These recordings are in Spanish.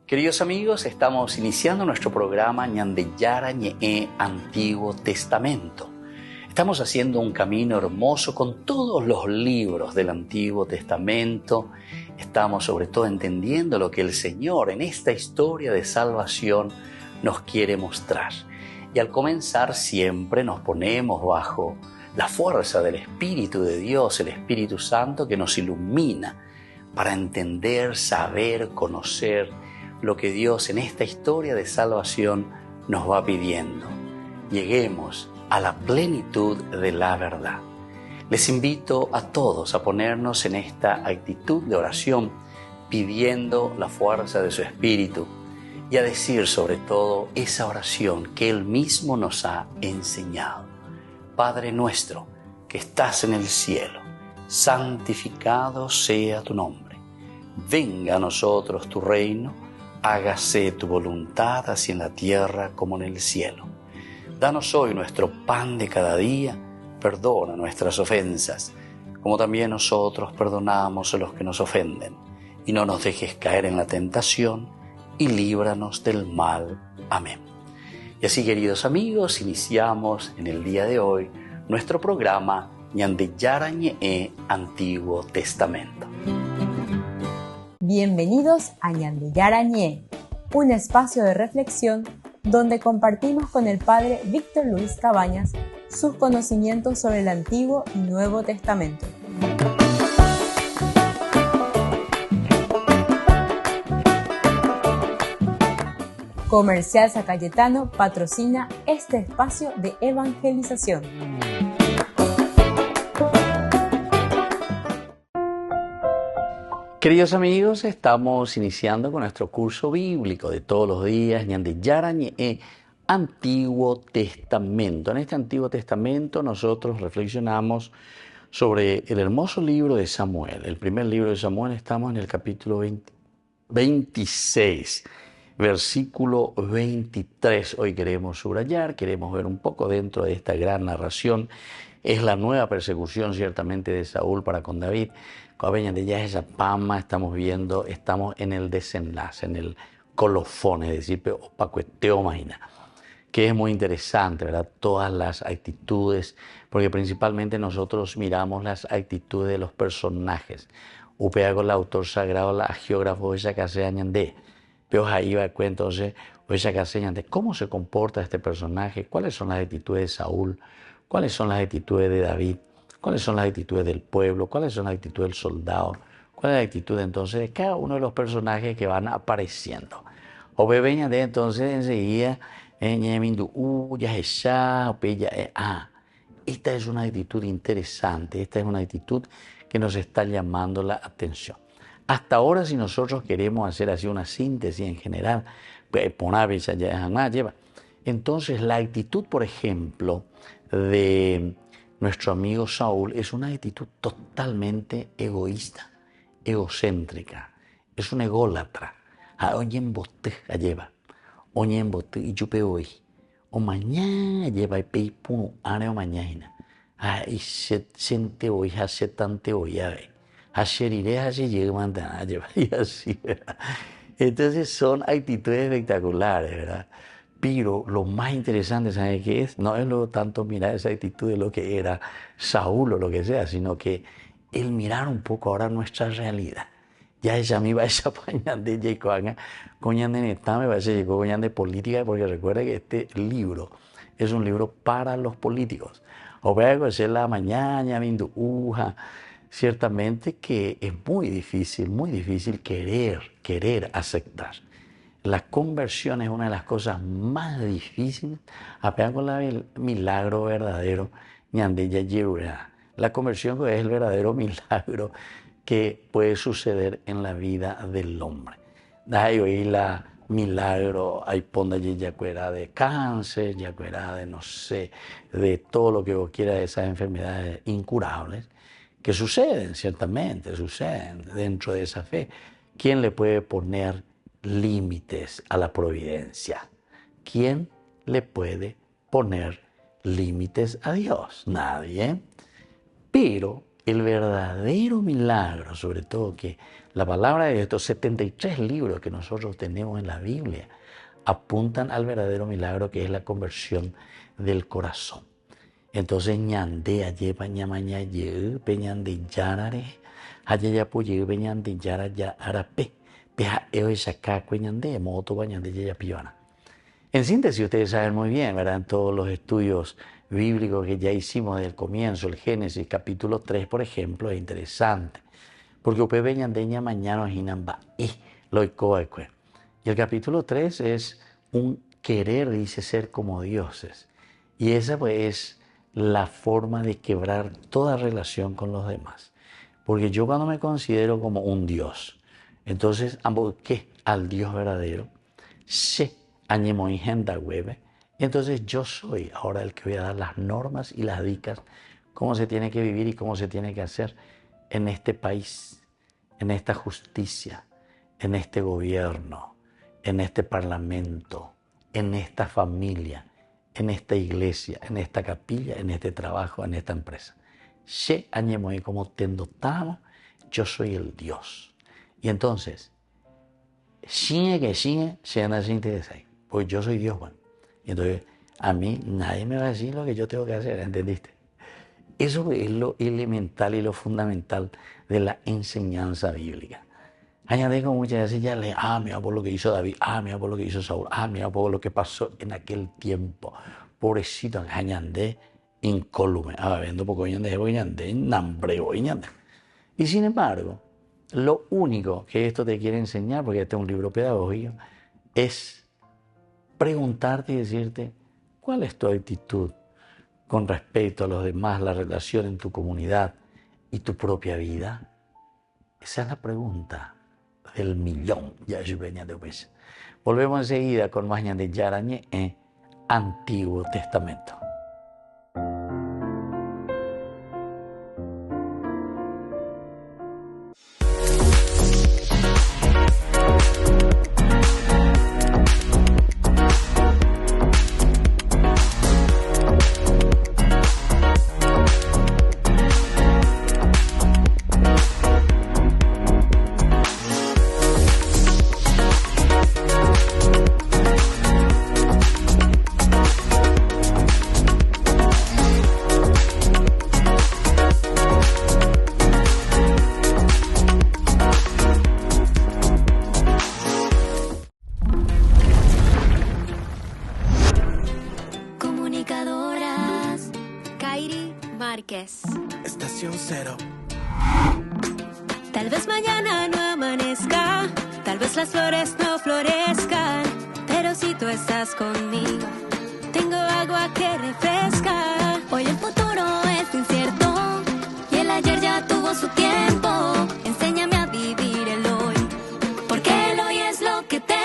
Queridos amigos, estamos iniciando nuestro programa Ñandeyara Ñe'e Antiguo Testamento. Estamos haciendo un camino hermoso con todos los libros del Antiguo Testamento. Estamos sobre todo entendiendo lo que el Señor en esta historia de salvación nos quiere mostrar. Y al comenzar siempre nos ponemos bajo la fuerza del Espíritu de Dios, el Espíritu Santo que nos ilumina para entender, saber, conocer lo que Dios en esta historia de salvación nos va pidiendo. Lleguemos a la plenitud de la verdad. Les invito a todos a ponernos en esta actitud de oración, pidiendo la fuerza de su Espíritu y a decir sobre todo esa oración que Él mismo nos ha enseñado. Padre nuestro que estás en el cielo, santificado sea tu nombre. Venga a nosotros tu reino, hágase tu voluntad así en la tierra como en el cielo. Danos hoy nuestro pan de cada día, perdona nuestras ofensas, como también nosotros perdonamos a los que nos ofenden. Y no nos dejes caer en la tentación, y líbranos del mal. Amén. Y así, queridos amigos, iniciamos en el día de hoy nuestro programa Ñandeyara Ñe'e Antiguo Testamento. Bienvenidos a Ñandeyara Ñe'e, un espacio de reflexión donde compartimos con el Padre Víctor Luis Cabañas sus conocimientos sobre el Antiguo y Nuevo Testamento. Comercial San Cayetano patrocina este espacio de evangelización. Queridos amigos, estamos iniciando con nuestro curso bíblico de todos los días, Ñandeyara Ñe'e Antiguo Testamento. En este Antiguo Testamento nosotros reflexionamos sobre el hermoso libro de Samuel. El primer libro de Samuel, estamos en el capítulo 26. Versículo 23, hoy queremos subrayar, queremos ver un poco dentro de esta gran narración. Es la nueva persecución ciertamente de Saúl para con David. Esa pama estamos viendo, estamos en el desenlace, en el colofón, es decir, opacueteomaina, que es muy interesante, ¿verdad? Todas las actitudes, porque principalmente nosotros miramos las actitudes de los personajes. Upea con el autor sagrado, la geógrafo de esa casa de pero ahí va entonces, de cómo se comporta este personaje, cuáles son las actitudes de Saúl, cuáles son las actitudes de David, cuáles son las actitudes del pueblo, cuáles son las actitudes del soldado, cuál es la actitud entonces de cada uno de los personajes que van apareciendo. O bebeña de entonces enseguida, esta es una actitud interesante, esta es una actitud que nos está llamando la atención. Hasta ahora, si nosotros queremos hacer así una síntesis en general, entonces la actitud, por ejemplo, de nuestro amigo Saúl es una actitud totalmente egoísta, egocéntrica, es un ególatra. O mañana lleva el pei puno ane o mañana. Y se siente hoy, hace tante hoy, a ver. Y así, ¿verdad? Entonces son actitudes espectaculares, ¿verdad? Pero lo más interesante, ¿sabe qué es? No es lo tanto mirar esa actitud de lo que era Saúl o lo que sea, sino que el mirar un poco ahora nuestra realidad. Ya ella me va a esa pañan de Yecoanga, coñan de neta, me va a decir coñan de política, porque recuerda que este libro es un libro para los políticos. O vea que es la mañana, viendo ciertamente que es muy difícil querer aceptar. La conversión es una de las cosas más difíciles, apenas con el milagro verdadero, la conversión es el verdadero milagro que puede suceder en la vida del hombre. Ahí la milagro, hay ponda ya fuera de cáncer, ya fuera de no sé, de todo lo que vos quieras, de esas enfermedades incurables, que suceden, ciertamente, suceden dentro de esa fe. ¿Quién le puede poner límites a la providencia? ¿Quién le puede poner límites a Dios? Nadie. Pero el verdadero milagro, sobre todo que la palabra de estos 73 libros que nosotros tenemos en la Biblia apuntan al verdadero milagro que es la conversión del corazón. Entonces, ñande ayepa ñamaña ye peñande yarare, ayaya puye peñande yara ya arape, peja eo shakakwe ñande moto bañande ya piona. En síntesis, ustedes saben muy bien, ¿verdad? En todos los estudios bíblicos que ya hicimos desde el comienzo, el Génesis capítulo 3, por ejemplo, es interesante. Porque ustedes veñan de mañana hinamba y loicoeque. Y el capítulo 3 es un querer, dice, ser como dioses. Y esa pues es la forma de quebrar toda relación con los demás. Porque yo cuando me considero como un Dios, entonces ambos ¿qué? Al Dios verdadero, se añemo y agenda web. Entonces yo soy ahora el que voy a dar las normas y las dicas, cómo se tiene que vivir y cómo se tiene que hacer en este país, en esta justicia, en este gobierno, en este parlamento, en esta familia, en esta iglesia, en esta capilla, en este trabajo, en esta empresa. Se añemo y como tendotamos, yo soy el Dios. Y entonces, sigue que sigue, se van a interesar. Pues yo soy Dios, bueno. Y entonces, a mí nadie me va a decir lo que yo tengo que hacer, ¿entendiste? Eso es lo elemental y lo fundamental de la enseñanza bíblica. Añade como muchas veces ya le, mira por lo que hizo David, mira por lo que hizo Saúl, mira por lo que pasó en aquel tiempo. Pobrecito, añade incólume, viendo poco añade, nambreo, añade. Y sin embargo, lo único que esto te quiere enseñar, porque este es un libro pedagógico, es preguntarte y decirte, ¿cuál es tu actitud con respecto a los demás, la relación en tu comunidad y tu propia vida? Esa es la pregunta del millón. Volvemos enseguida con más de Yarañé en Antiguo Testamento. Estación Cero. Tal vez mañana no amanezca, tal vez las flores no florezcan, pero si tú estás conmigo, tengo agua que refresca. Hoy el futuro es incierto y el ayer ya tuvo su tiempo. Enséñame a vivir el hoy, porque el hoy es lo que tengo.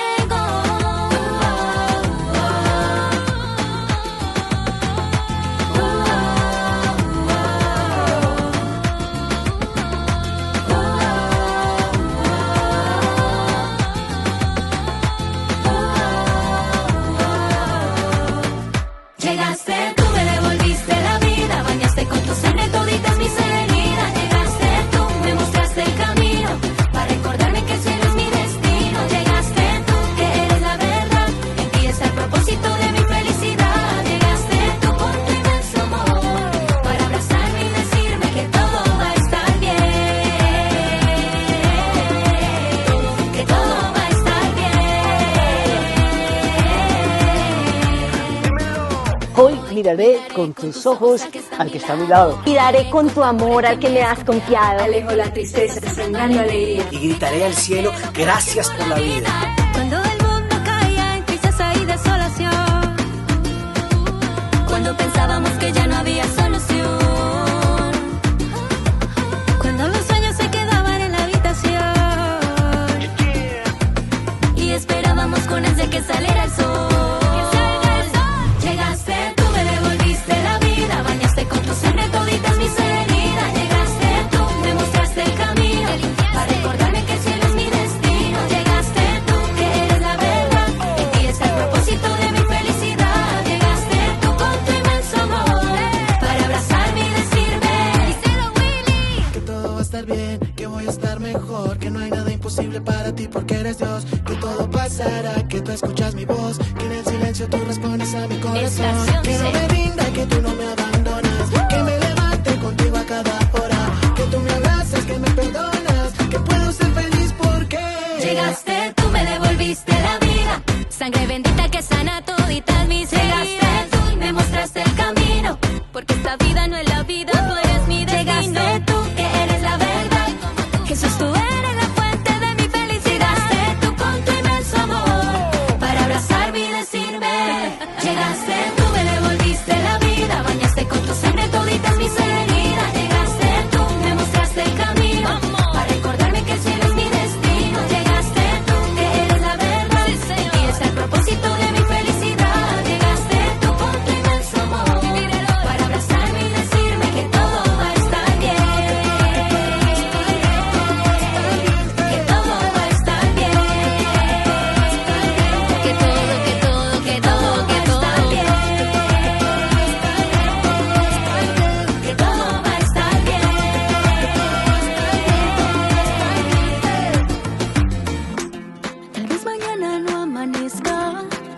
Llegaste, tú me devolviste la vida, bañaste con tu sangre toditas mis heridas. Llegaste, tú me mostraste el camino, para recordarme que el cielo es mi destino. Llegaste tú, que eres la verdad, en ti está el propósito de mi felicidad. Llegaste tú con tu inmenso amor, para abrazarme y decirme que todo va a estar bien, que todo va a estar bien. Hoy miraré con tus ojos al que está a mi lado. Y daré con tu amor al que me has confiado. Alejo la tristeza, sembrando alegría. Y gritaré al cielo, gracias por la vida. Cuando el mundo caía en tristeza y desolación, cuando pensábamos que ya no había solución, cuando los sueños se quedaban en la habitación y esperábamos con ansia que saliera el sol. Llegaste, tú me devolviste la vida, bañaste con tu sangre toditas mis heridas. Llegaste, tú me mostraste el camino, para recordarme que el cielo es mi destino. Llegaste tú, que eres la verdad, en ti está el propósito de mi felicidad. Llegaste tú con tu inmenso amor, para abrazarme y decirme, pasará? Que tú escuchas mi voz, que en el silencio tú respondes a mi corazón. Que no me rinda, que tú no me abandonas, que me levante contigo a cada hora, que tú me abrazas, que me perdonas, que puedo ser feliz porque llegaste, tú me devolviste la vida, sangre bendita que sana toditas mis heridas. Llegaste tú y me mostraste el camino, porque esta vida no es la vida, tú eres mi destino. Llegaste tú, que eres la verdad, Jesús, tú eres la fuente de mi felicidad. Llegaste tú con tu inmenso amor, para abrazarme y decirme. Llegaste tú, me devolviste la vida, bañaste con tu sangre toditas mis heridas. Llegaste tú, me mostraste el camino, para recordarme que el cielo es mi destino. Llegaste tú, que eres la verdad, y es el propósito de mi felicidad. Llegaste tú con tu inmenso amor, para abrazarme y decirme que todo va a estar bien, que todo va a estar bien, que todo va a estar bien, que todo va a estar bien. Tal vez mañana no amanezca,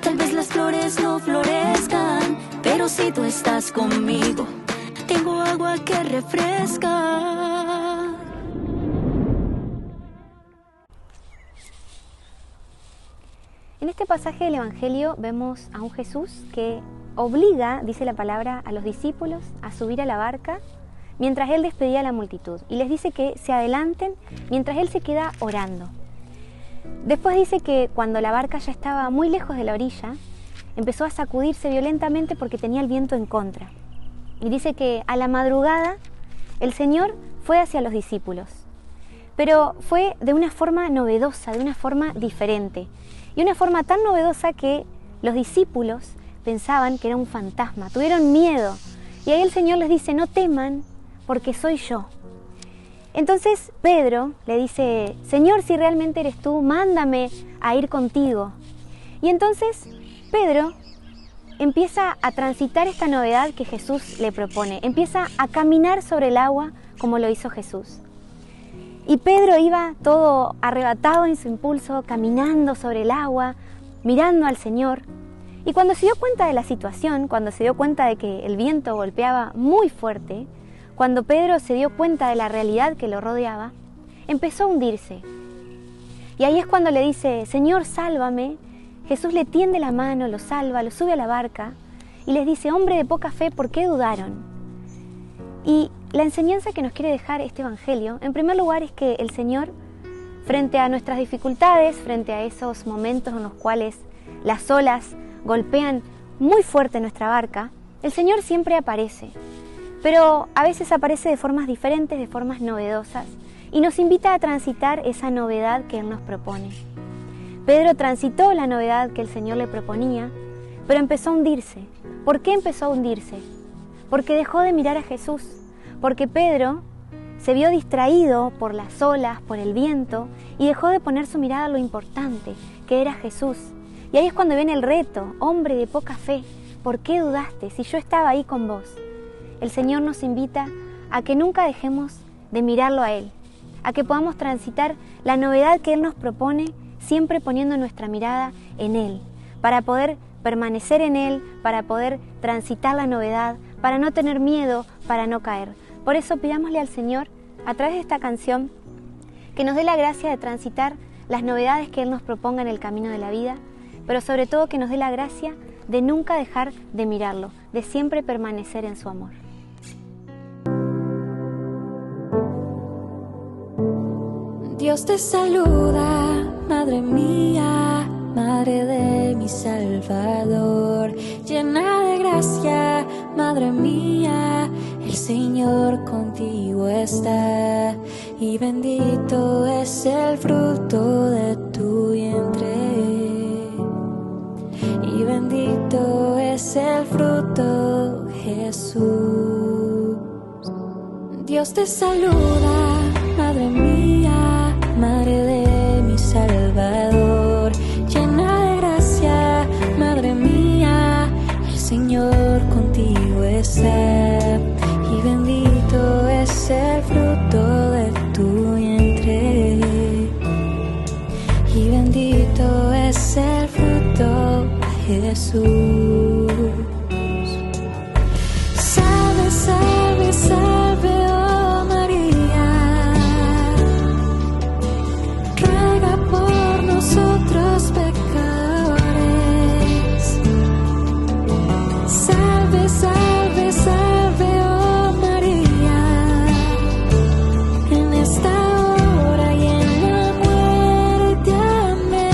tal vez las flores no florezcan, pero si tú estás conmigo, tengo agua que refresca. En este pasaje del Evangelio vemos a un Jesús que obliga, dice la palabra, a los discípulos a subir a la barca mientras Él despedía a la multitud y les dice que se adelanten mientras Él se queda orando. Después dice que cuando la barca ya estaba muy lejos de la orilla, empezó a sacudirse violentamente porque tenía el viento en contra. Y dice que a la madrugada el Señor fue hacia los discípulos, pero fue de una forma novedosa, de una forma diferente. Y una forma tan novedosa que los discípulos pensaban que era un fantasma, tuvieron miedo. Y ahí el Señor les dice, no teman, porque soy yo. Entonces Pedro le dice, Señor, si realmente eres tú, mándame a ir contigo. Y entonces Pedro empieza a transitar esta novedad que Jesús le propone. Empieza a caminar sobre el agua como lo hizo Jesús. Y Pedro iba todo arrebatado en su impulso, caminando sobre el agua, mirando al Señor. Y cuando se dio cuenta de la situación, cuando se dio cuenta de que el viento golpeaba muy fuerte, cuando Pedro se dio cuenta de la realidad que lo rodeaba, empezó a hundirse. Y ahí es cuando le dice, Señor, sálvame. Jesús le tiende la mano, lo salva, lo sube a la barca y les dice, hombre de poca fe, ¿por qué dudaron? Y la enseñanza que nos quiere dejar este Evangelio, en primer lugar, es que el Señor, frente a nuestras dificultades, frente a esos momentos en los cuales las olas golpean muy fuerte nuestra barca, el Señor siempre aparece, pero a veces aparece de formas diferentes, de formas novedosas, y nos invita a transitar esa novedad que Él nos propone. Pedro transitó la novedad que el Señor le proponía, pero empezó a hundirse. ¿Por qué empezó a hundirse? Porque dejó de mirar a Jesús, porque Pedro se vio distraído por las olas, por el viento, y dejó de poner su mirada a lo importante, que era Jesús. Y ahí es cuando viene el reto, hombre de poca fe, ¿por qué dudaste si yo estaba ahí con vos? El Señor nos invita a que nunca dejemos de mirarlo a Él, a que podamos transitar la novedad que Él nos propone, siempre poniendo nuestra mirada en Él, para poder permanecer en Él, para poder transitar la novedad, para no tener miedo, para no caer. Por eso pidámosle al Señor, a través de esta canción, que nos dé la gracia de transitar las novedades que Él nos proponga en el camino de la vida, pero sobre todo que nos dé la gracia de nunca dejar de mirarlo, de siempre permanecer en su amor. Dios te saluda, Madre mía, Madre de mi Salvador, llena de gracia, Madre mía, el Señor contigo está, y bendito es el fruto de tu vientre, y bendito es el fruto, Jesús. Dios te saluda, Madre mía, Madre de mi Salvador, llena de gracia, Madre mía, el Señor contigo está, y bendito es el fruto de tu vientre, y bendito es Jesús. Salve, salve, salve, oh María, ruega por nosotros pecadores. Salve, salve, salve, oh María, en esta hora y en la muerte. Amén.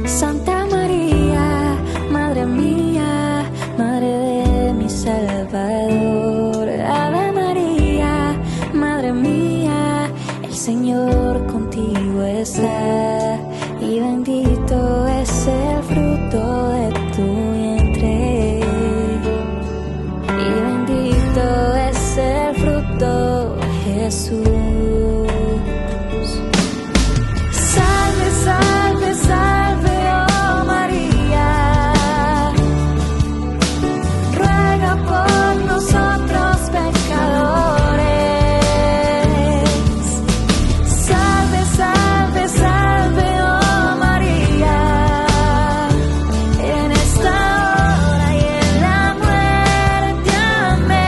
Santa María, Madre mía, Madre de mi Salvador. Ave María, Madre mía, el Señor contigo está, y bendito es el fruto de tu vientre, y bendito es el fruto, Jesús. Salve, salve, salve, oh María, ruega por nosotros pecadores. Salve, salve, salve, oh María, en esta hora y en la muerte. Amén.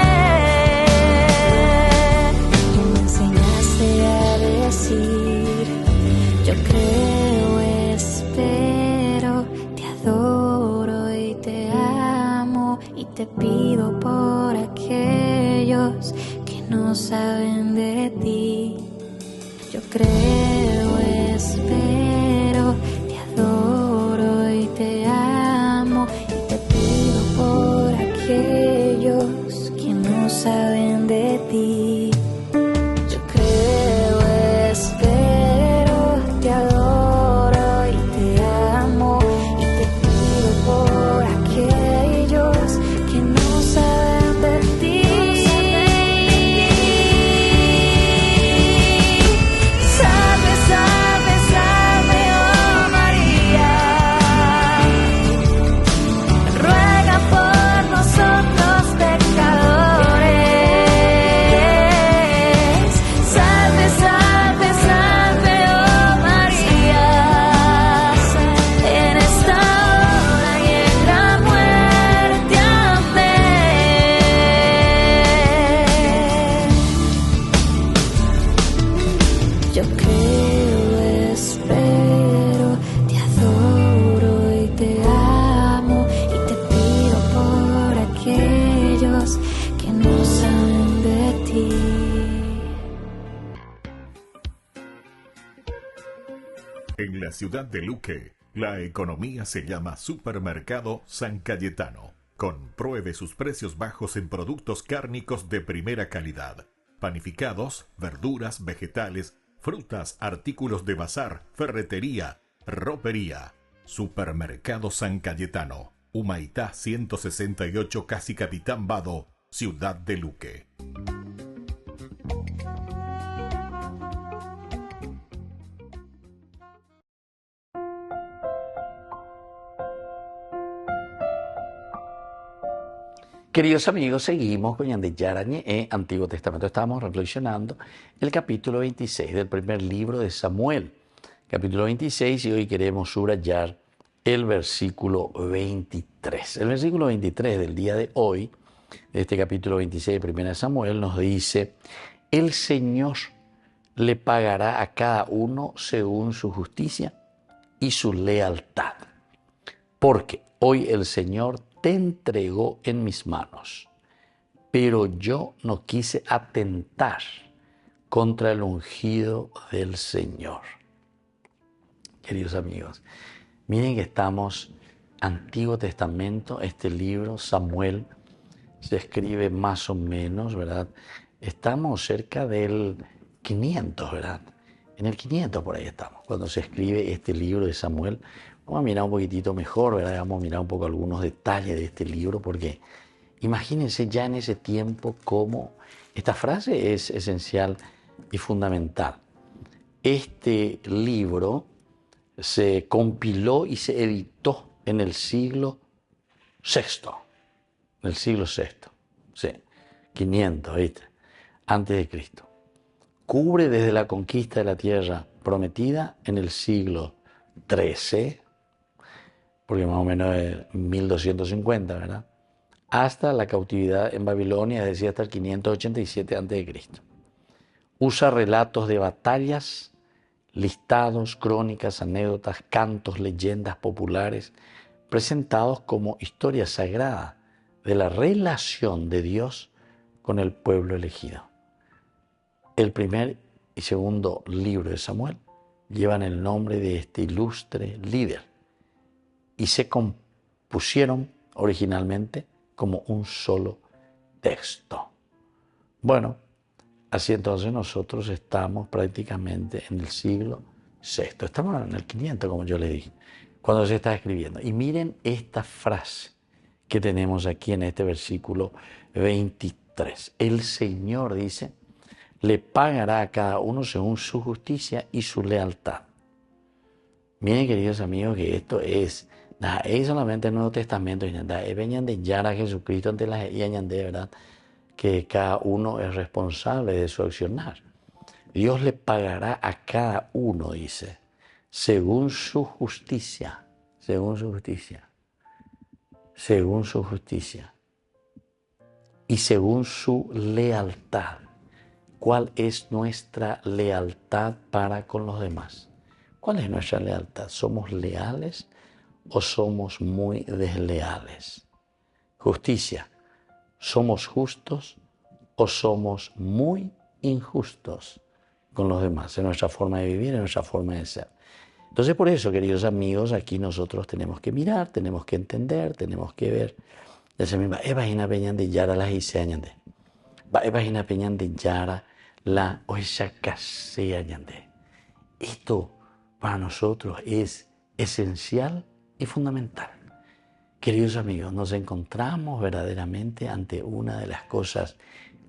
Tú me enseñaste a decir: yo creo, espero, te adoro y te amo, y te pido por aquellos que no saben de ti. Yo creo, espero, te adoro y te amo, y te pido por aquellos que no saben de ti. Yo creo, espero, te adoro y te amo, y te pido por aquellos que no saben de ti. Salve, salve, salve, oh María, ruega por nosotros pecadores. Salve, salve, salve, oh María, en esta hora y en la muerte. Amén. Yo creo, espero, te adoro y te amo, y te pido por aquellos que no saben de ti. En la ciudad de Luque, la economía se llama Supermercado San Cayetano. Compruebe sus precios bajos en productos cárnicos de primera calidad. Panificados, verduras, vegetales, frutas, artículos de bazar, ferretería, ropería. Supermercado San Cayetano. Humaitá 168, casi Capitán Vado, ciudad de Luque. Queridos amigos, seguimos con Ñandeyara Ñe'e, Antiguo Testamento. Estamos reflexionando el capítulo 26 del primer libro de Samuel. Capítulo 26, y hoy queremos subrayar el versículo 23. El versículo 23 del día de hoy, de este capítulo 26 de 1 Samuel, nos dice: el Señor le pagará a cada uno según su justicia y su lealtad, porque hoy el Señor te entregó en mis manos, pero yo no quise atentar contra el ungido del Señor. Queridos amigos, miren que estamos Antiguo Testamento, este libro, Samuel, se escribe más o menos, ¿verdad? Estamos cerca del 500, ¿verdad? En el 500 por ahí estamos, cuando se escribe este libro de Samuel. Vamos a mirar un poquitito mejor, ¿verdad? Vamos a mirar un poco algunos detalles de este libro, porque imagínense ya en ese tiempo cómo esta frase es esencial y fundamental. Este libro se compiló y se editó en el siglo VI. En el siglo VI, sí, 500, ¿viste? Antes de Cristo. cubre desde la conquista de la tierra prometida en el siglo XIII, porque más o menos es 1250, ¿verdad? Hasta la cautividad en Babilonia, es decir, hasta el 587 a.C. Usa relatos de batallas, listados, crónicas, anécdotas, cantos, leyendas populares, presentados como historia sagrada de la relación de Dios con el pueblo elegido. El primer y segundo libro de Samuel llevan el nombre de este ilustre líder y se compusieron originalmente como un solo texto. Bueno, así entonces nosotros estamos prácticamente en el siglo VI. Estamos en el 500, como yo le dije, cuando se está escribiendo. Y miren esta frase que tenemos aquí en este versículo 23. El Señor, dice, le pagará a cada uno según su justicia y su lealtad. Miren, queridos amigos, que esto es solamente el Nuevo Testamento, venían de ya a Jesucristo ante la y de verdad que cada uno es responsable de su accionar. Dios le pagará a cada uno, dice, según su justicia, según su justicia, según su justicia y según su lealtad. ¿Cuál es nuestra lealtad para con los demás? ¿Cuál es nuestra lealtad? ¿Somos leales o somos muy desleales? Justicia. ¿Somos justos o somos muy injustos con los demás? En nuestra forma de vivir, en nuestra forma de ser. Entonces, por eso, queridos amigos, aquí nosotros tenemos que mirar, tenemos que entender, tenemos que ver. Esa misma, imagina peñan de yara las iseñande. Imagina peñan de yara la oisha casea ñande. Esto para nosotros es esencial y fundamental. Queridos amigos, nos encontramos verdaderamente ante una de las cosas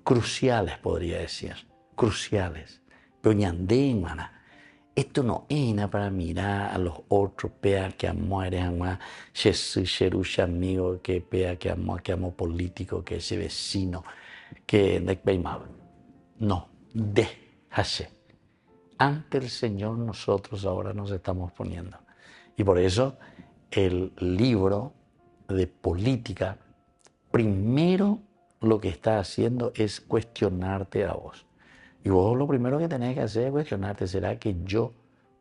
cruciales, podría decir, cruciales. Pero ñandé, hermana, esto no es nada para mirar a los otros, pea que muere, ama, cherusha amigo, que pea que amo político, que ese vecino, que no, déjase. Ante el Señor nosotros ahora nos estamos poniendo. Y por eso el libro de política, primero lo que está haciendo es cuestionarte a vos. Y vos lo primero que tenés que hacer es cuestionarte, ¿será que yo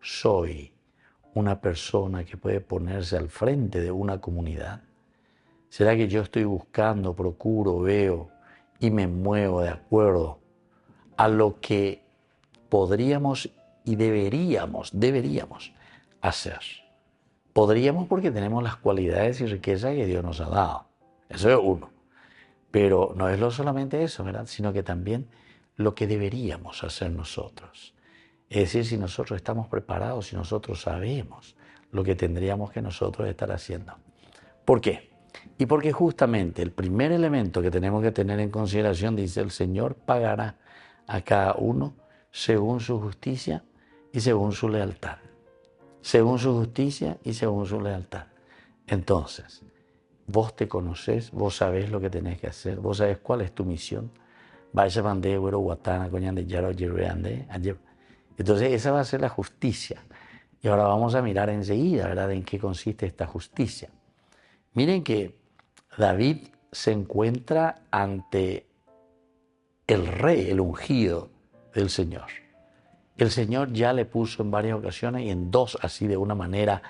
soy una persona que puede ponerse al frente de una comunidad? ¿Será que yo estoy buscando, procuro, veo y me muevo de acuerdo a lo que podríamos y deberíamos hacer? Podríamos porque tenemos las cualidades y riquezas que Dios nos ha dado. Eso es uno. Pero no es solamente eso, ¿verdad? Sino que también lo que deberíamos hacer nosotros. Es decir, si nosotros estamos preparados, si nosotros sabemos lo que tendríamos que nosotros estar haciendo. ¿Por qué? Y porque justamente el primer elemento que tenemos que tener en consideración, dice, el Señor pagará a cada uno según su justicia y según su lealtad. Según su justicia y según su lealtad. Entonces, vos te conocés, vos sabés lo que tenés que hacer, vos sabés cuál es tu misión. Entonces, esa va a ser la justicia. Y ahora vamos a mirar enseguida, ¿verdad?, en qué consiste esta justicia. Miren que David se encuentra ante el rey, el ungido del Señor. El Señor ya le puso en varias ocasiones y en dos así de una manera,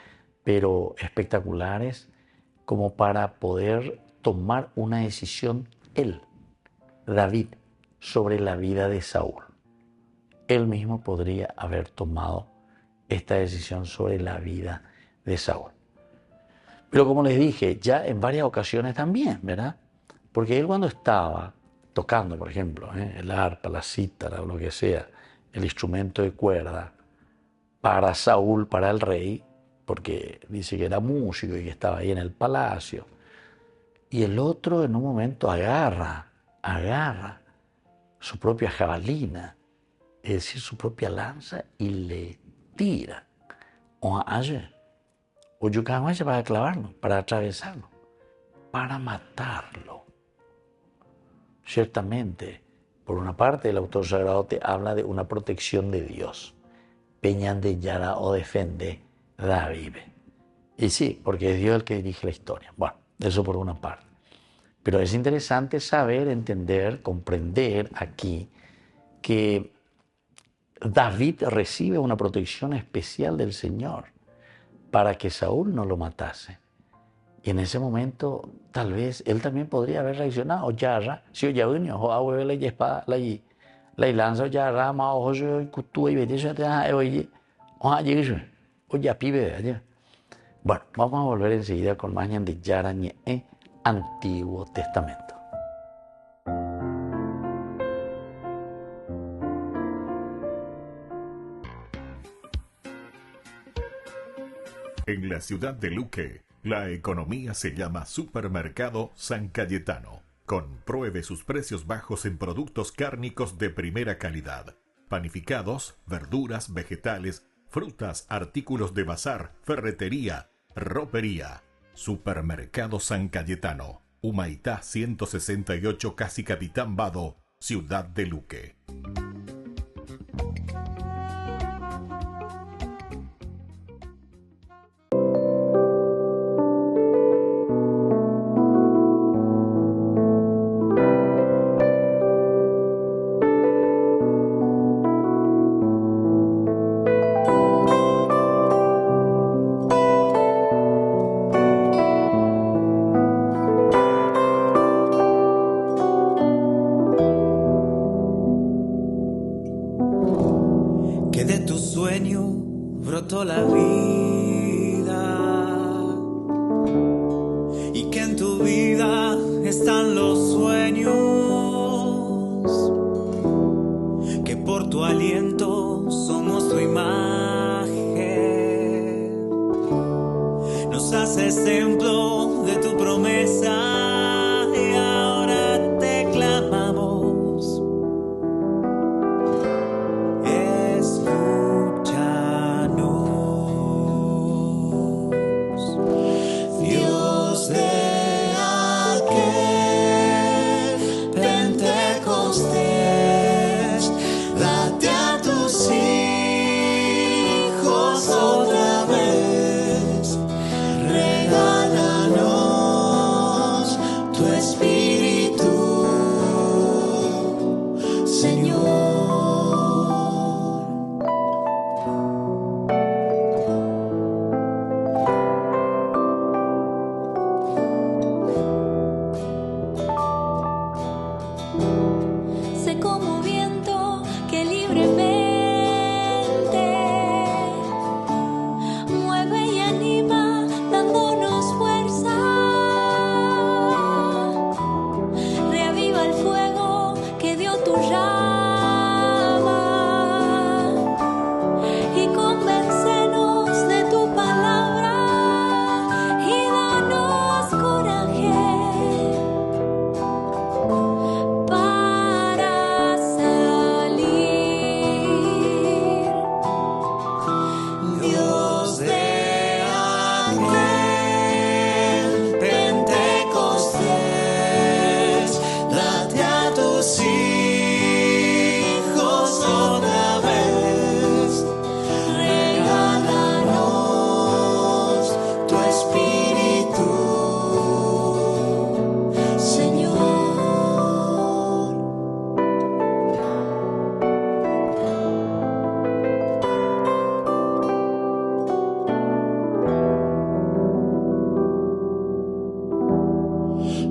pero espectaculares, como para poder tomar una decisión él, David, sobre la vida de Saúl. Él mismo podría haber tomado esta decisión sobre la vida de Saúl. Pero como les dije, ya en varias ocasiones también, ¿verdad? Porque él cuando estaba tocando, por ejemplo, el arpa, la cítara o lo que sea, el instrumento de cuerda, para Saúl, para el rey, porque dice que era músico y que estaba ahí en el palacio. Y el otro en un momento agarra su propia jabalina, es decir, su propia lanza, y le tira. O yucamaya para clavarlo, para atravesarlo, para matarlo. Ciertamente, Por una parte, el autor sagrado te habla de una protección de Dios. Peñan de Yara o defende David. Y sí, porque es Dios el que dirige la historia. Bueno, eso por una parte. Pero es interesante saber, entender, comprender aquí que David recibe una protección especial del Señor para que Saúl no lo matase. Y en ese momento, tal vez, él también podría haber reaccionado. Ya, si ya vino, o a la espada, la lanza, ya rama, o yo, cutu, y bendición, o ya pibe, allá. Bueno, vamos a volver enseguida con más de Yara Ñe, Antiguo Testamento. En la ciudad de Luque, la economía se llama Supermercado San Cayetano. Compruebe sus precios bajos en productos cárnicos de primera calidad. Panificados, verduras, vegetales, frutas, artículos de bazar, ferretería, ropería. Supermercado San Cayetano. Humaitá 168, Casi Capitán Vado, Ciudad de Luque. La vida y que en tu vida están los sueños, que por tu aliento somos tu imagen, nos haces templo de tu promesa y ahora te clamamos.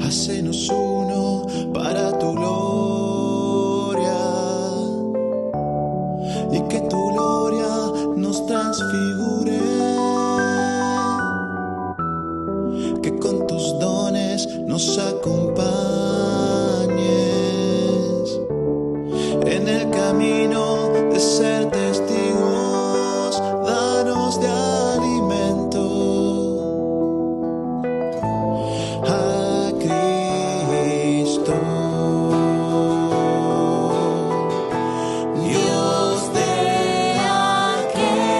Hacenos uno para tu gloria y que tu gloria nos transfigure, que con tus dones nos acompañes en el camino de ser testigos, danos de alimento. Dios de aquel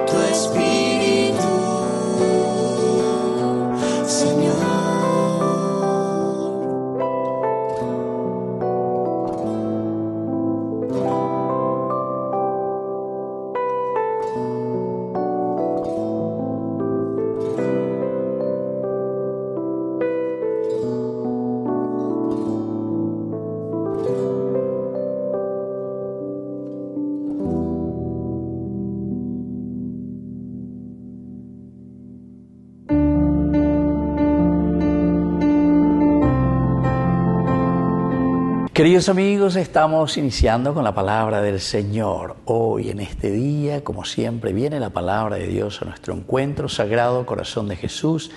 tu espíritu, Señor. Queridos amigos, estamos iniciando con la palabra del Señor. Hoy, en este día, como siempre, viene la palabra de Dios a nuestro encuentro. Sagrado Corazón de Jesús,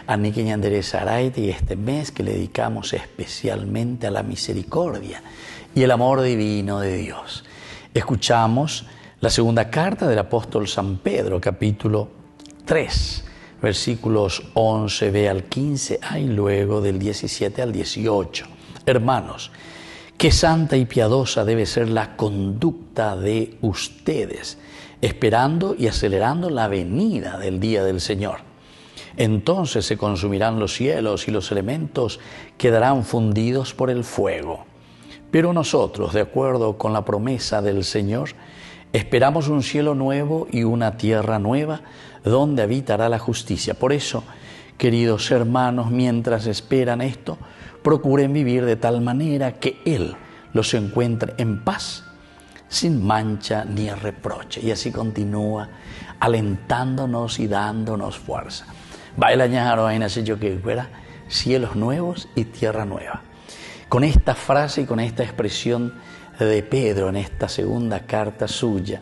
Anique Ñandere Saraite, y este mes que le dedicamos especialmente a la misericordia y el amor divino de Dios. Escuchamos la segunda carta del apóstol San Pedro, capítulo 3, versículos 11b al 15a y luego del 17 al 18. Hermanos, qué santa y piadosa debe ser la conducta de ustedes, esperando y acelerando la venida del día del Señor. Entonces se consumirán los cielos y los elementos quedarán fundidos por el fuego. Pero nosotros, de acuerdo con la promesa del Señor, esperamos un cielo nuevo y una tierra nueva donde habitará la justicia. Por eso, queridos hermanos, mientras esperan esto, procuren vivir de tal manera que Él los encuentre en paz, sin mancha ni reproche. Y así continúa alentándonos y dándonos fuerza. Baila ñajaro ahí nace yo que fuera cielos nuevos y tierra nueva. Con esta frase y con esta expresión de Pedro en esta segunda carta suya,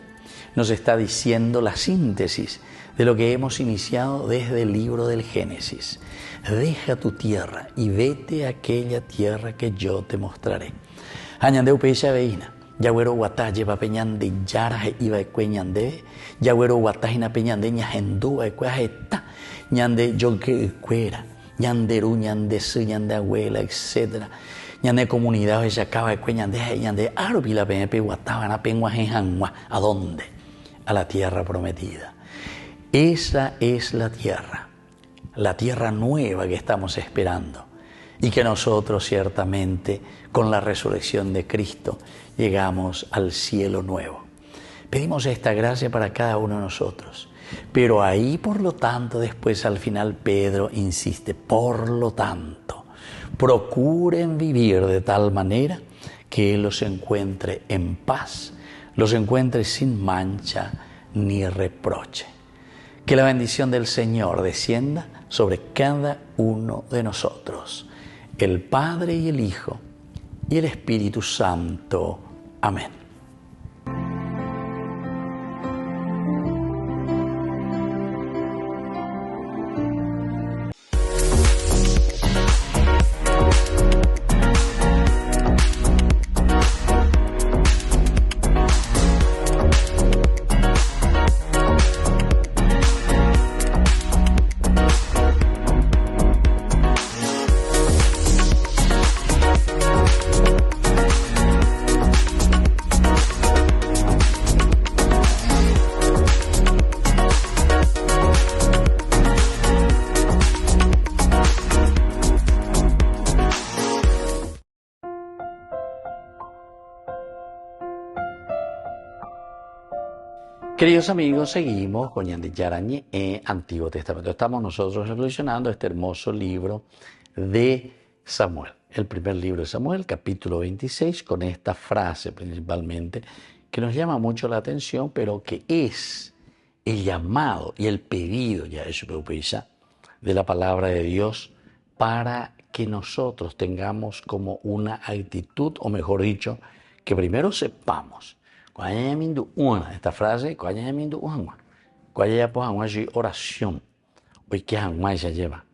nos está diciendo la síntesis de lo que hemos iniciado desde el libro del Génesis. Deja tu tierra y vete a aquella tierra que yo te mostraré. Añandeu pecha veina, yagüero guataje pa peñande yaraje iba cueñande, yagüero guatajina peñande ñahendúa cuajeta, ñande yo que cuera, ñanderu, ñande su, ñande abuela, etc. Ñande comunidad ella acaba de cueñande, ñande arbila peñape guatabana penguajenjanwa. ¿A dónde? A la tierra prometida. Esa es la tierra nueva que estamos esperando y que nosotros ciertamente con la resurrección de Cristo llegamos al cielo nuevo. Pedimos esta gracia para cada uno de nosotros, pero ahí por lo tanto después al final Pedro insiste, por lo tanto, procuren vivir de tal manera que Él los encuentre en paz, los encuentre sin mancha ni reproche. Que la bendición del Señor descienda sobre cada uno de nosotros, el Padre y el Hijo y el Espíritu Santo. Amén. Queridos amigos, seguimos con Ñande Yarañe Antiguo Testamento. Estamos nosotros reflexionando este hermoso libro de Samuel. El primer libro de Samuel, capítulo 26, con esta frase principalmente que nos llama mucho la atención, pero que es el llamado y el pedido ya de la palabra de Dios para que nosotros tengamos como una actitud, o mejor dicho, que primero sepamos. Esta frase, oración. Hoy que ya lleva.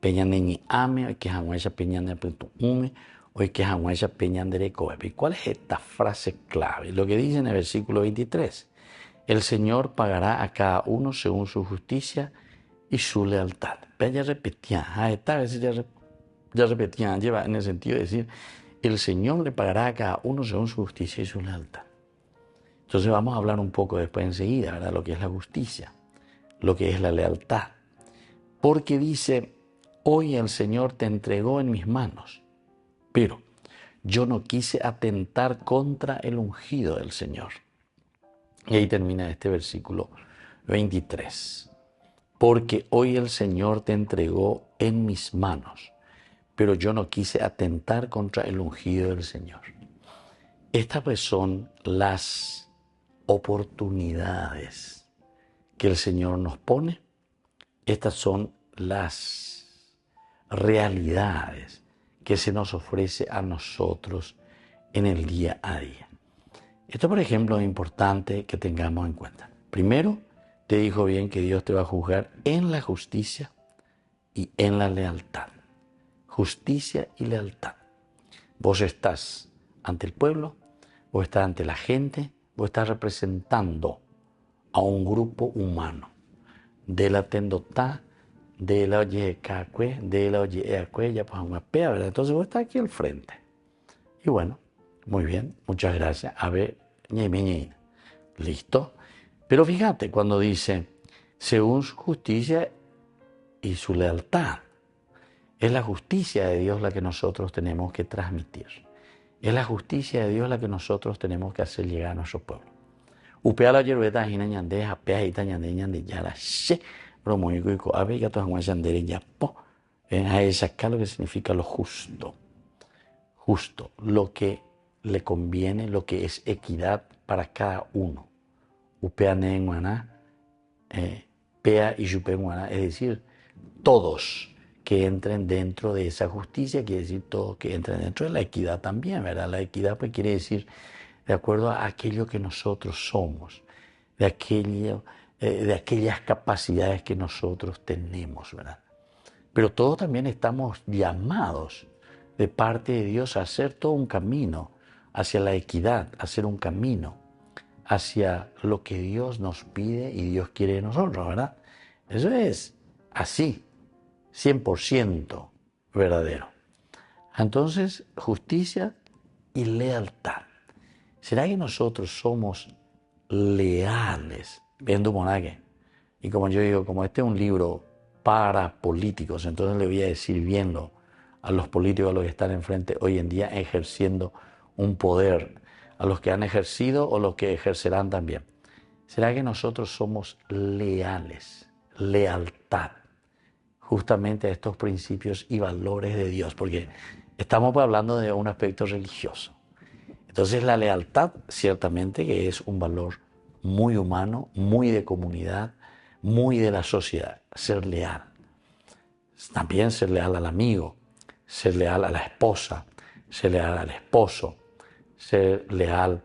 Peñande ni ame, hoy que ya peñande ume, hoy que ya peñande cobe. ¿Cuál es esta frase clave? Lo que dice en el versículo 23. El Señor pagará a cada uno según su justicia y su lealtad. Pero ya repetía, esta vez ya repetía, lleva en el sentido de decir, el Señor le pagará a cada uno según su justicia y su lealtad. Entonces vamos a hablar un poco después enseguida, ¿verdad? Lo que es la justicia. lo que es la lealtad. Porque dice, hoy el Señor te entregó en mis manos, pero yo no quise atentar contra el ungido del Señor. Y ahí termina este versículo 23. Porque hoy el Señor te entregó en mis manos, pero yo no quise atentar contra el ungido del Señor. Estas pues son las oportunidades que el Señor nos pone. Estas son las realidades que se nos ofrece a nosotros en el día a día. Esto, por ejemplo, es importante que tengamos en cuenta. Primero, te dijo bien que Dios te va a juzgar en la justicia y en la lealtad. Justicia y lealtad. Vos estás ante el pueblo, vos estás ante la gente, vos estás representando a un grupo humano. De la tendotá, de la oyecacue, de la oyeacue, ya pues una pea, ¿verdad? Entonces vos estás aquí al frente. Y bueno, muy bien, muchas gracias. A ver, listo. Pero fíjate cuando dice, según su justicia y su lealtad. Es la justicia de Dios la que nosotros tenemos que transmitir. Es la justicia de Dios la que nosotros tenemos que hacer llegar a nuestro pueblo. Upea la yerbeta hina ñande, apea hita ñande ñande yara she, bromoico y coabe, ya todas las ñandere ya po. Ahí sacar lo que significa lo justo. Justo, lo que le conviene, lo que es equidad para cada uno. Upea ne en guaná, pea y yupe en guaná, es decir, todos que entren dentro de esa justicia, quiere decir todos que entren dentro de la equidad también, ¿verdad? La equidad pues quiere decir de acuerdo a aquello que nosotros somos, de aquellas capacidades que nosotros tenemos, ¿verdad? Pero todos también estamos llamados de parte de Dios a hacer todo un camino hacia la equidad, a hacer un camino hacia lo que Dios nos pide y Dios quiere de nosotros, ¿verdad? Eso es así, 100% verdadero. Entonces, justicia y lealtad. ¿Será que nosotros somos leales? Viendo Monague. Y como yo digo, como este es un libro para políticos, entonces le voy a decir viendo a los políticos, a los que están enfrente hoy en día ejerciendo un poder, a los que han ejercido o los que ejercerán también. ¿Será que nosotros somos leales? Lealtad. Justamente a estos principios y valores de Dios, porque estamos hablando de un aspecto religioso. Entonces la lealtad ciertamente que es un valor muy humano, muy de comunidad, muy de la sociedad, ser leal. También ser leal al amigo, ser leal a la esposa, ser leal al esposo, ser leal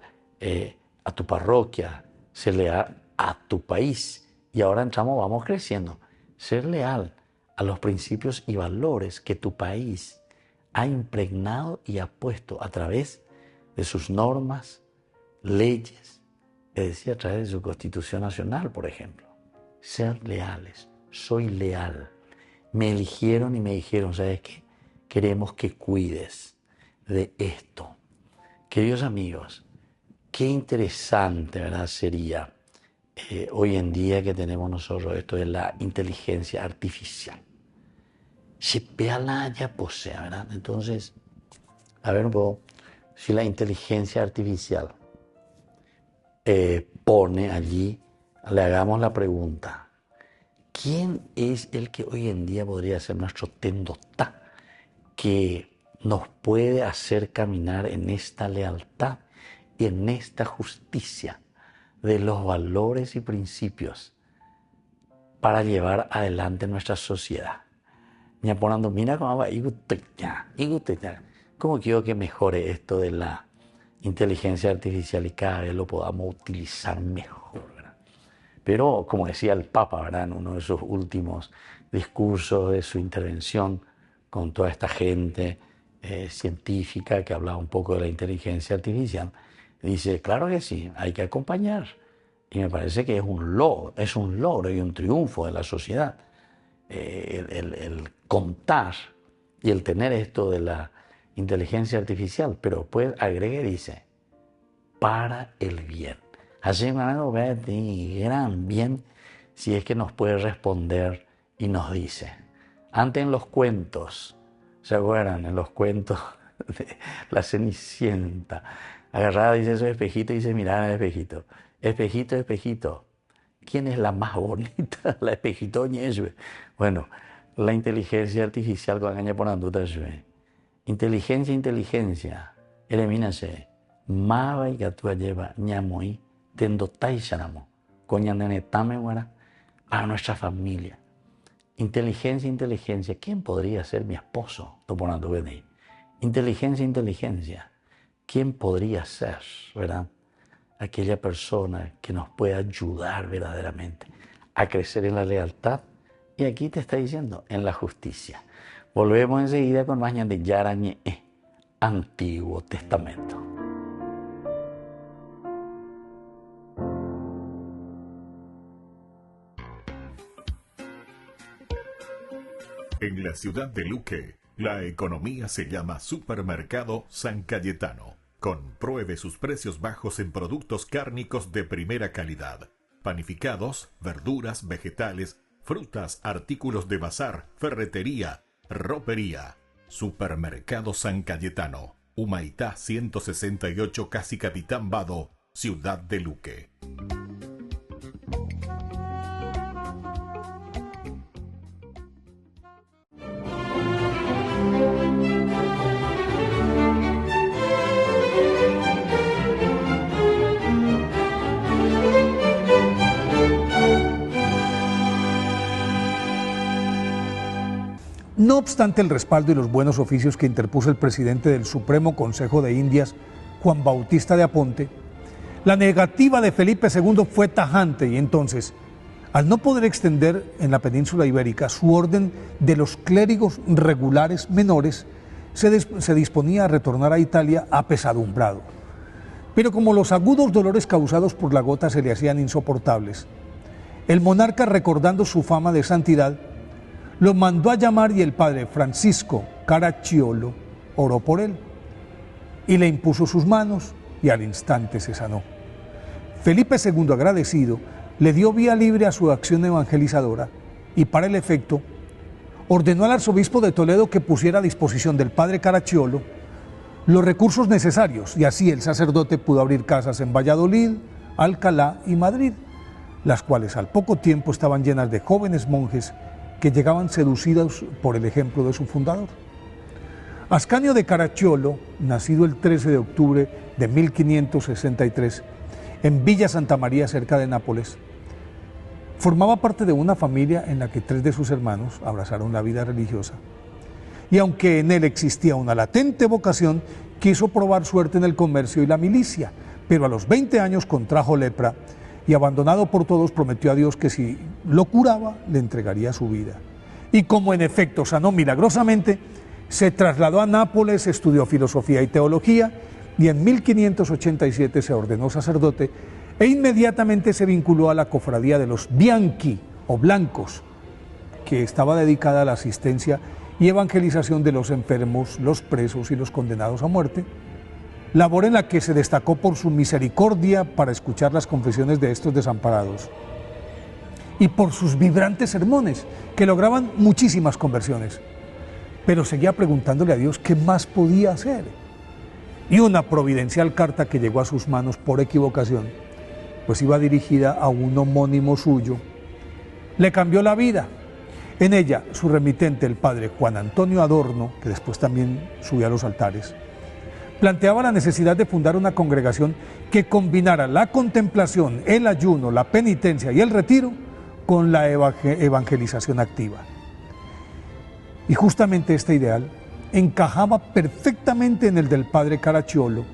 a tu parroquia, ser leal a tu país. Y ahora vamos creciendo, ser leal a los principios y valores que tu país ha impregnado y ha puesto a través de sus normas, leyes, es decir, a través de su Constitución Nacional, por ejemplo. Ser leales, soy leal. Me eligieron y me dijeron, ¿sabes qué? Queremos que cuides de esto. Queridos amigos, qué interesante, ¿verdad? Sería hoy en día que tenemos nosotros esto de la inteligencia artificial. Ya posee, ¿verdad? Entonces, a ver un poco, si la inteligencia artificial pone allí, le hagamos la pregunta, ¿quién es el que hoy en día podría ser nuestro tendotá, que nos puede hacer caminar en esta lealtad y en esta justicia de los valores y principios para llevar adelante nuestra sociedad? Mira cómo va, cómo quiero que mejore esto de la inteligencia artificial y cada vez lo podamos utilizar mejor, ¿verdad? Pero como decía el Papa, ¿verdad? En uno de sus últimos discursos de su intervención con toda esta gente científica que hablaba un poco de la inteligencia artificial, dice, claro que sí, hay que acompañar. Y me parece que es un logro y un triunfo de la sociedad. El contar y el tener esto de la inteligencia artificial, pero después agrega y dice, para el bien. Así que gran bien si es que nos puede responder y nos dice. Antes en los cuentos, ¿se acuerdan? En los cuentos de la Cenicienta, agarraba, dice su espejito y dice, mirá el espejito. Espejito, espejito, ¿quién es la más bonita? La espejito ñezue. Bueno, la inteligencia artificial con gaña por anduta ñezue. Inteligencia, elimínase. Mava y gatua lleva ñamoi, tendo taisharamo, coñanenetame guara, para nuestra familia. Inteligencia, ¿quién podría ser mi esposo? Inteligencia, ¿quién podría ser, verdad? Aquella persona que nos pueda ayudar verdaderamente a crecer en la lealtad. Y aquí te está diciendo, en la justicia. Volvemos enseguida con más de Yara Ñe'e, Antiguo Testamento. En la ciudad de Luque, la economía se llama Supermercado San Cayetano. Compruebe sus precios bajos en productos cárnicos de primera calidad. Panificados, verduras, vegetales, frutas, artículos de bazar, ferretería, ropería. Supermercado San Cayetano. Humaitá 168, Casi Capitán Vado, Ciudad de Luque. No obstante el respaldo y los buenos oficios que interpuso el presidente del Supremo Consejo de Indias, Juan Bautista de Aponte, la negativa de Felipe II fue tajante y entonces, al no poder extender en la península ibérica su orden de los clérigos regulares menores, se disponía a retornar a Italia apesadumbrado. Pero como los agudos dolores causados por la gota se le hacían insoportables, el monarca, recordando su fama de santidad, lo mandó a llamar y el padre Francisco Caracciolo oró por él y le impuso sus manos y al instante se sanó. Felipe II, agradecido, le dio vía libre a su acción evangelizadora y para el efecto ordenó al arzobispo de Toledo que pusiera a disposición del padre Caracciolo los recursos necesarios y así el sacerdote pudo abrir casas en Valladolid, Alcalá y Madrid, las cuales al poco tiempo estaban llenas de jóvenes monjes que llegaban seducidos por el ejemplo de su fundador. Ascanio de Caracciolo, nacido el 13 de octubre de 1563 en Villa Santa María, cerca de Nápoles, formaba parte de una familia en la que 3 de sus hermanos abrazaron la vida religiosa. Y aunque en él existía una latente vocación, quiso probar suerte en el comercio y la milicia, pero a los 20 años contrajo lepra y abandonado por todos prometió a Dios que si lo curaba le entregaría su vida. Y como en efecto sanó milagrosamente, se trasladó a Nápoles, estudió filosofía y teología y en 1587 se ordenó sacerdote e inmediatamente se vinculó a la cofradía de los Bianchi o Blancos, que estaba dedicada a la asistencia y evangelización de los enfermos, los presos y los condenados a muerte, labor en la que se destacó por su misericordia para escuchar las confesiones de estos desamparados y por sus vibrantes sermones que lograban muchísimas conversiones. Pero seguía preguntándole a Dios qué más podía hacer. Y una providencial carta que llegó a sus manos por equivocación, pues iba dirigida a un homónimo suyo, le cambió la vida. En ella, su remitente, el padre Juan Antonio Adorno, que después también subió a los altares, planteaba la necesidad de fundar una congregación que combinara la contemplación, el ayuno, la penitencia y el retiro con la evangelización activa. Y justamente este ideal encajaba perfectamente en el del padre Caracciolo,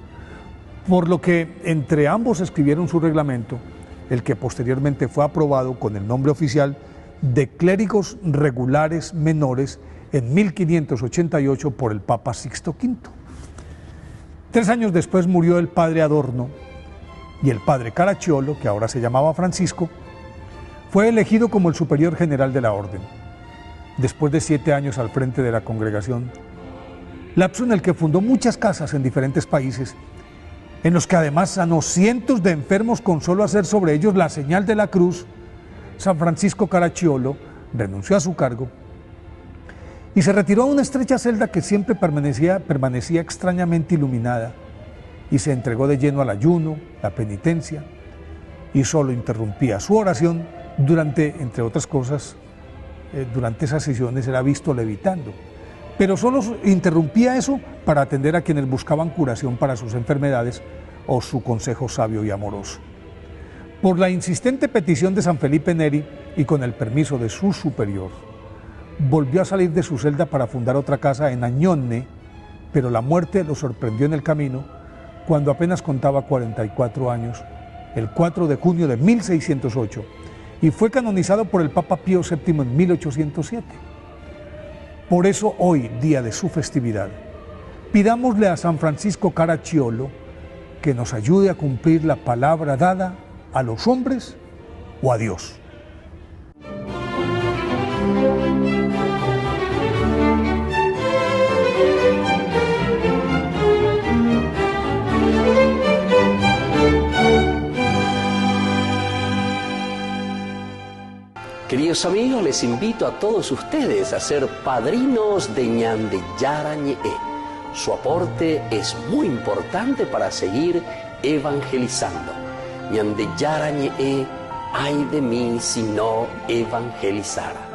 por lo que entre ambos escribieron su reglamento, el que posteriormente fue aprobado con el nombre oficial de Clérigos Regulares Menores en 1588 por el Papa Sixto V. 3 años después murió el padre Adorno y el padre Caracciolo, que ahora se llamaba Francisco, fue elegido como el superior general de la orden. Después de 7 años al frente de la congregación, lapso en el que fundó muchas casas en diferentes países, en los que además sanó cientos de enfermos con solo hacer sobre ellos la señal de la cruz, San Francisco Caracciolo renunció a su cargo y se retiró a una estrecha celda que siempre permanecía extrañamente iluminada, y se entregó de lleno al ayuno, la penitencia, y solo interrumpía su oración durante, entre otras cosas, durante esas sesiones era visto levitando, pero solo interrumpía eso para atender a quienes buscaban curación para sus enfermedades o su consejo sabio y amoroso. Por la insistente petición de San Felipe Neri y con el permiso de su superior, volvió a salir de su celda para fundar otra casa en Agnone, pero la muerte lo sorprendió en el camino cuando apenas contaba 44 años, el 4 de junio de 1608, y fue canonizado por el Papa Pío VII en 1807. Por eso hoy, día de su festividad, pidámosle a San Francisco Caracciolo que nos ayude a cumplir la palabra dada a los hombres o a Dios. Queridos amigos, les invito a todos ustedes a ser padrinos de Ñandeyara Ñe'e. Su aporte es muy importante para seguir evangelizando. Ñandeyara Ñe'e, ay de mí si no evangelizara.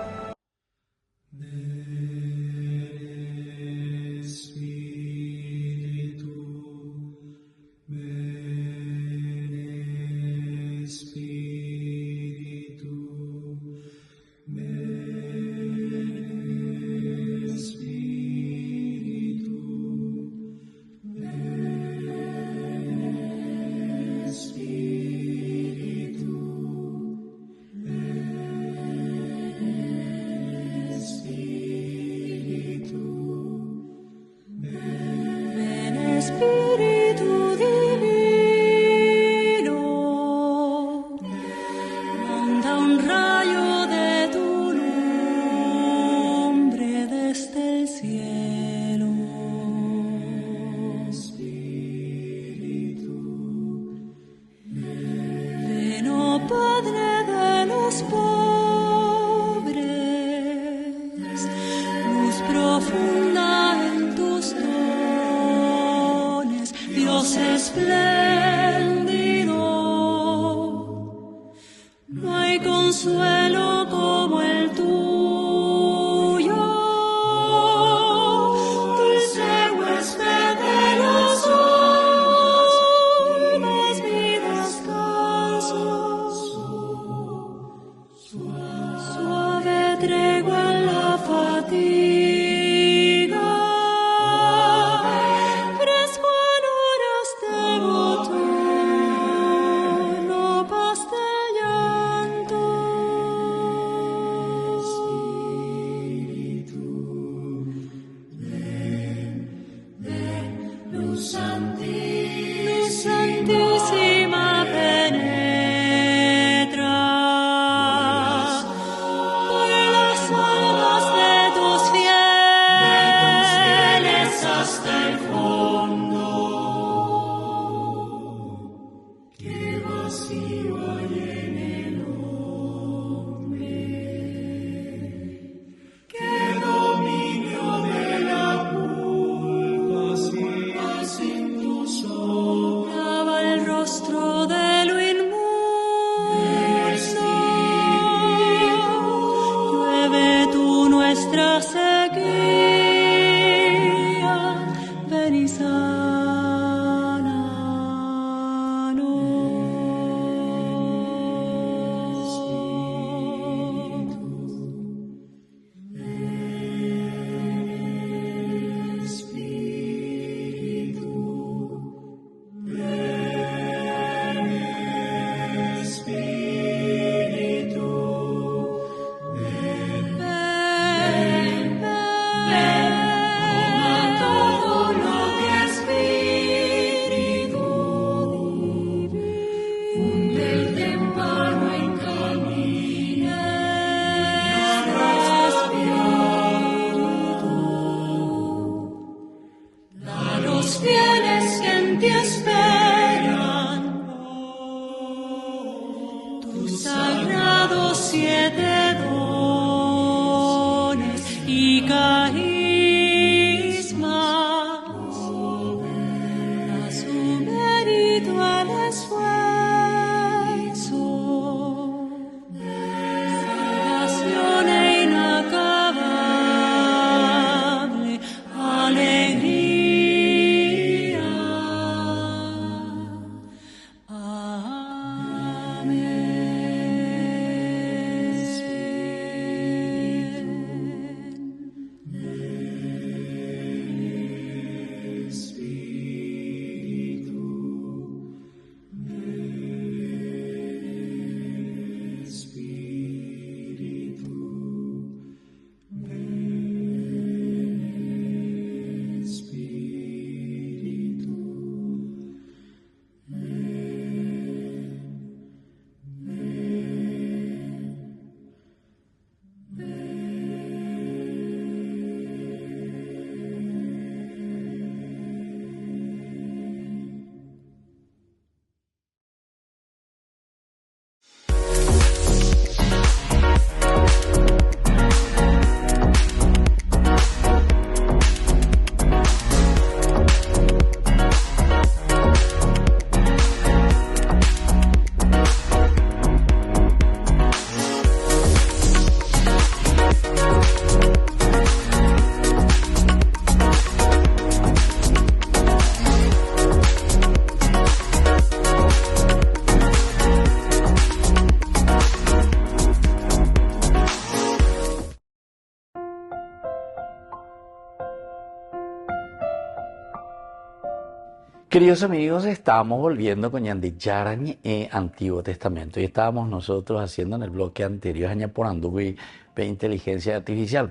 Queridos amigos, estamos volviendo con Ñande Yarañe Antiguo Testamento y estábamos nosotros haciendo en el bloque anterior de inteligencia artificial,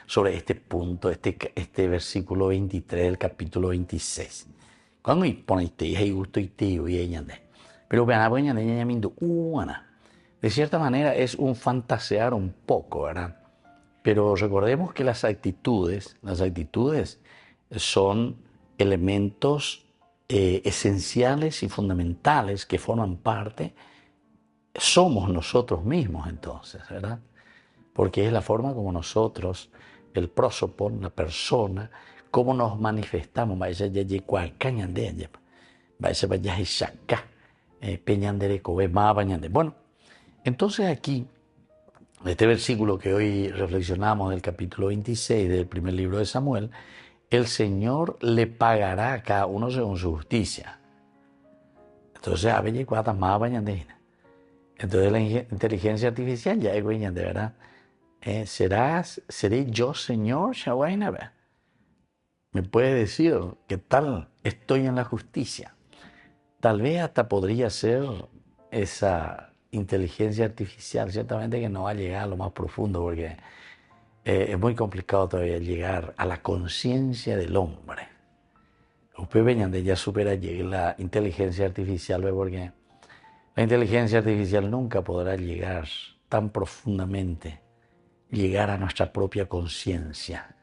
sobre este punto, este versículo 23 del capítulo 26. Cuando pero de cierta manera es un fantasear un poco, ¿verdad? Pero recordemos que las actitudes son elementos esenciales y fundamentales que forman parte, somos nosotros mismos entonces, ¿verdad? Porque es la forma como nosotros, el prosopon, la persona, cómo nos manifestamos. Bueno, entonces aquí, este versículo que hoy reflexionamos del capítulo 26 del primer libro de Samuel, el Señor le pagará a cada uno según su justicia. Entonces, entonces la inteligencia artificial ya es de verdad. ¿Seré yo Señor? ¿Me puede decir qué tal estoy en la justicia? Tal vez hasta podría ser esa inteligencia artificial, ciertamente que no va a llegar a lo más profundo porque es muy complicado todavía llegar a la conciencia del hombre. Usted ya supera la inteligencia artificial, porque la inteligencia artificial nunca podrá llegar tan profundamente, llegar a nuestra propia conciencia.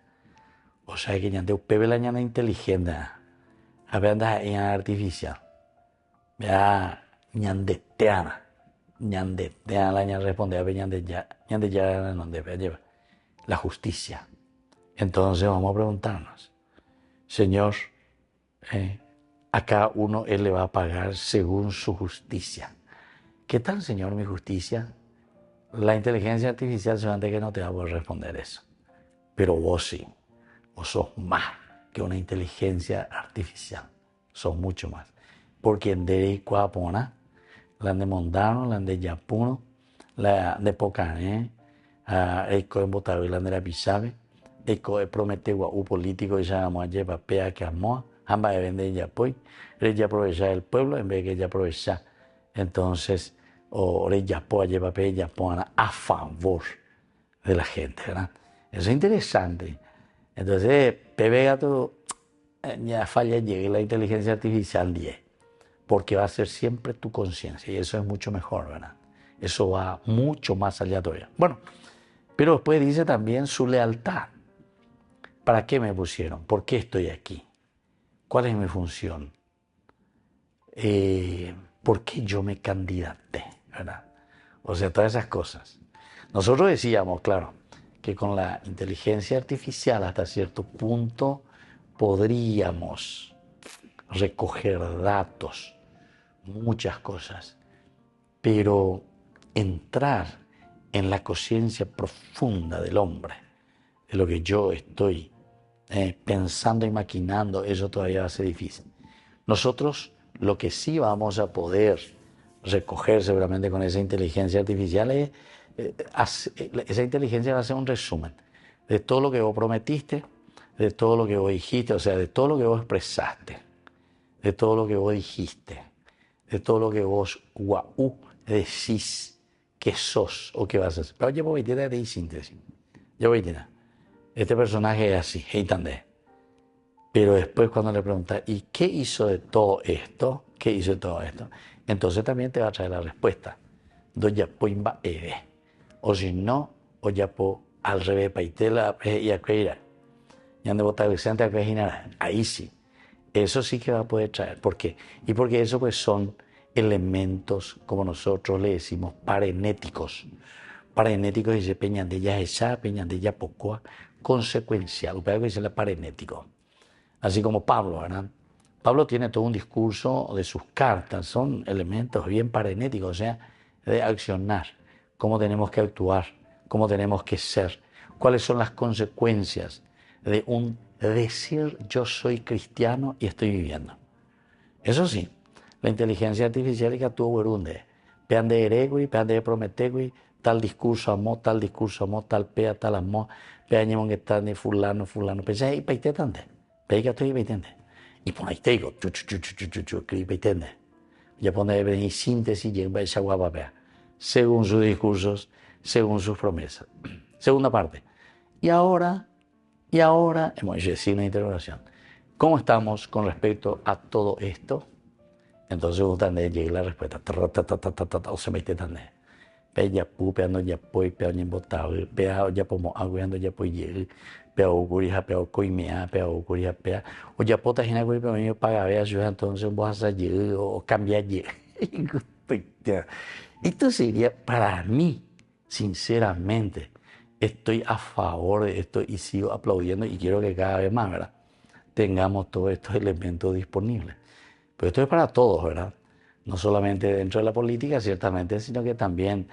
O sea que usted ve la ñana inteligente, a ver en artificial, vea ñandeteana la ñana responde, a ver ñande ya no debe llevar la justicia. Entonces vamos a preguntarnos, Señor, a cada uno Él le va a pagar según su justicia. ¿Qué tal, Señor, mi justicia? La inteligencia artificial solamente que no te va a poder responder eso. Pero vos sí, vos sos más que una inteligencia artificial, sos mucho más. Porque en de Cuapona, la de Mondano, la de Yapuno, la de Pocané, eco en Botavila de la Pisabe, eco prometeu u político y ya vamos a llevar pea que amó, ambas de vender ya pues, ella aprovechar el pueblo en vez de que ella aprovechar. Entonces, o ella puede llevar pea ella a favor de la gente, ¿verdad? Eso es interesante. Entonces, Pepe Gato ya falla llegue la inteligencia artificial 10, porque va a ser siempre tu conciencia y eso es mucho mejor, ¿verdad? Eso va mucho más allá todavía. Bueno, pero después dice también su lealtad. ¿Para qué me pusieron? ¿Por qué estoy aquí? ¿Cuál es mi función? ¿Por qué yo me candidaté? ¿Verdad? O sea, todas esas cosas. Nosotros decíamos, claro, que con la inteligencia artificial hasta cierto punto podríamos recoger datos, muchas cosas, pero entrar en la conciencia profunda del hombre, de lo que yo estoy pensando y maquinando, eso todavía va a ser difícil. Nosotros lo que sí vamos a poder recoger seguramente con esa inteligencia artificial es, esa inteligencia va a ser un resumen de todo lo que vos prometiste, de todo lo que vos dijiste, o sea, de todo lo que vos expresaste, de todo lo que vos dijiste, de todo lo que vos decís que sos o que vas a hacer. Pero yo voy a decir de síntesis. Yo voy a decir, este personaje es así, pero después cuando le preguntas, ¿y qué hizo de todo esto? ¿Qué hizo de todo esto? Entonces también te va a traer la respuesta. Doya poimba eve. O si no, o ya po al revés, paitela y acreira. Ya de botar vicente a ahí sí. Eso sí que va a poder traer. ¿Por qué? Y porque eso pues son elementos, como nosotros le decimos, parenéticos. Parenéticos dice peñan de ella esa, peñan de ella pocoa, consecuencial. Lo que dice la parenético. Así como Pablo, ¿verdad? Pablo tiene todo un discurso de sus cartas, son elementos bien parenéticos, o sea, de accionar, cómo tenemos que actuar, cómo tenemos que ser, cuáles son las consecuencias de un decir yo soy cristiano y estoy viviendo. Eso sí, la inteligencia artificial que actúa berunde, pean de eregui, pean de prometegui, tal discurso amó, tal pea, tal amó, pean que está de fulano, pensé, y paite tante, peiga estoy paitente. Y por ahí te digo, ya pone en síntesis y en esa guapa, según sus discursos, según sus promesas. Segunda parte. Y ahora, hemos hecho una interrogación. ¿Cómo estamos con respecto a todo esto? Entonces, llega la respuesta. O se mete tan. Ya pupeando, ya poi, pea botado, pea ya pomo aguando, ya poi llegue, pea ocurrija, pea coimea, pea ocurrija, pea. O ya pota gina que me paga, vea, yo entonces vos a llegar o cambiar llegue. Esto sería para mí, sinceramente, estoy a favor de esto y sigo aplaudiendo y quiero que cada vez más, ¿verdad?, tengamos todos estos elementos disponibles. Pero esto es para todos, ¿verdad? No solamente dentro de la política, ciertamente, sino que también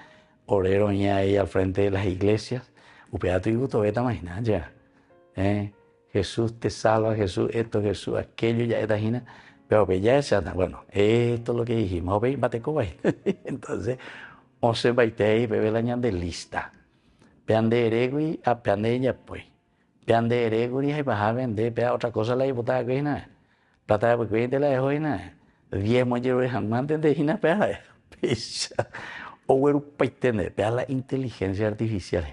obreros y ahí al frente de las iglesias. Upeato y gusto, vete a imaginar ya. Jesús te salva, Jesús esto, Jesús aquello, ya esta gina. Pero que ya es, bueno, esto es lo que dijimos, bate coba. Entonces, o se baite y bebe la ñan de lista. Pean de eregui a pean de ella, pues. Pean de eregui y vas a vender, pea otra cosa la hipoteca que nada. Plata de porque te la dejo y nada. 10 monjeros amantes de China, pea o bueno, pea la inteligencia artificial.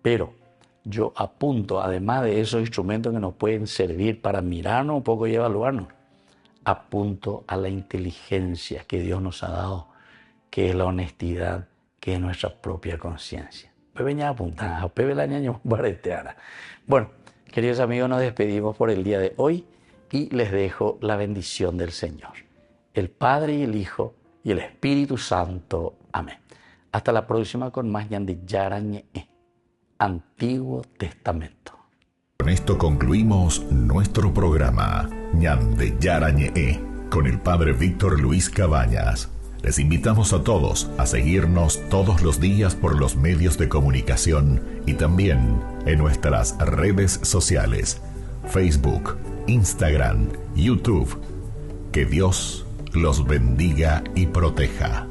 Pero yo apunto, además de esos instrumentos que nos pueden servir para mirarnos un poco y evaluarnos, apunto a la inteligencia que Dios nos ha dado, que es la honestidad, que es nuestra propia conciencia. Pepe apuntada, Pepe la ñaño bareteara. Bueno, queridos amigos, nos despedimos por el día de hoy y les dejo la bendición del Señor, el Padre y el Hijo y el Espíritu Santo. Amén. Hasta la próxima con más Ñandillara Ñe'e, Antiguo Testamento. Con esto concluimos nuestro programa Ñandillara Ñe'e con el Padre Víctor Luis Cabañas. Les invitamos a todos a seguirnos todos los días por los medios de comunicación y también en nuestras redes sociales, Facebook, Instagram, YouTube. Que Dios los bendiga y proteja.